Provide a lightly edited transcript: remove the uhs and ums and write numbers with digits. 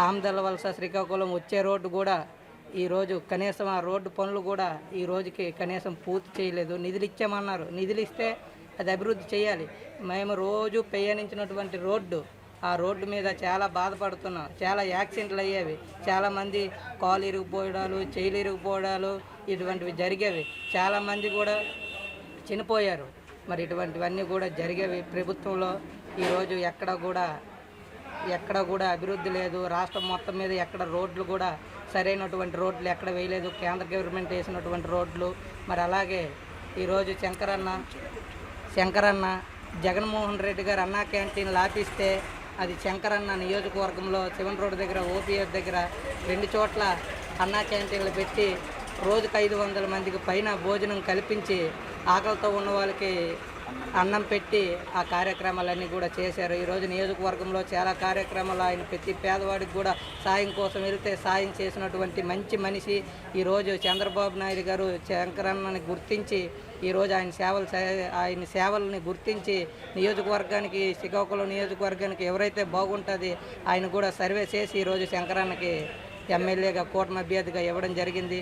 ఆమదల వలస శ్రీకాకుళం వచ్చే రోడ్డు కూడా ఈరోజు కనీసం ఆ రోడ్డు పనులు కూడా ఈ రోజుకి కనీసం పూర్తి చేయలేదు. నిధులు ఇచ్చామన్నారు, నిధులు ఇస్తే అది అభివృద్ధి చేయాలి. మేము రోజు ప్రయాణించినటువంటి రోడ్డు, ఆ రోడ్డు మీద చాలా బాధపడుతున్నాం. చాలా యాక్సిడెంట్లు అయ్యేవి, చాలామంది కాలు ఇరిగిపోవడాలు, చేయిలు ఇరిగిపోవడాలు ఇటువంటివి జరిగేవి. చాలామంది కూడా చనిపోయారు. మరి ఇటువంటివన్నీ కూడా జరిగేవి. ప్రభుత్వంలో ఈరోజు ఎక్కడ కూడా అభివృద్ధి లేదు. రాష్ట్రం మొత్తం మీద ఎక్కడ రోడ్లు కూడా సరైనటువంటి రోడ్లు ఎక్కడ వేయలేదు. కేంద్ర గవర్నమెంట్ వేసినటువంటి రోడ్లు. మరి అలాగే ఈరోజు శంకరన్న జగన్మోహన్ రెడ్డి గారు అన్నా క్యాంటీన్లు ఆపిస్తే అది శంకరన్న నియోజకవర్గంలో శివన్ రోడ్డు దగ్గర, ఓపీఎస్ దగ్గర 2 చోట్ల అన్నా క్యాంటీన్లు పెట్టి రోజుకు 500 మందికి పైన భోజనం కల్పించి ఆకలితో ఉన్న వాళ్ళకి అన్నం పెట్టి ఆ కార్యక్రమాలన్నీ కూడా చేశారు. ఈరోజు నియోజకవర్గంలో చాలా కార్యక్రమాలు ఆయన ప్రతి పేదవాడికి కూడా సాయం కోసం వెళ్తే సాయం చేసినటువంటి మంచి మనిషి. ఈరోజు చంద్రబాబు నాయుడు గారు శంకరన్నని గుర్తించి ఈరోజు ఆయన సేవల్ని గుర్తించి నియోజకవర్గానికి, శ్రీకాకుళం నియోజకవర్గానికి ఎవరైతే బాగుంటుంది ఆయన కూడా సర్వే చేసి ఈరోజు శంకరన్నకి ఎమ్మెల్యేగా కూటమి అభ్యర్థిగా ఇవ్వడం జరిగింది.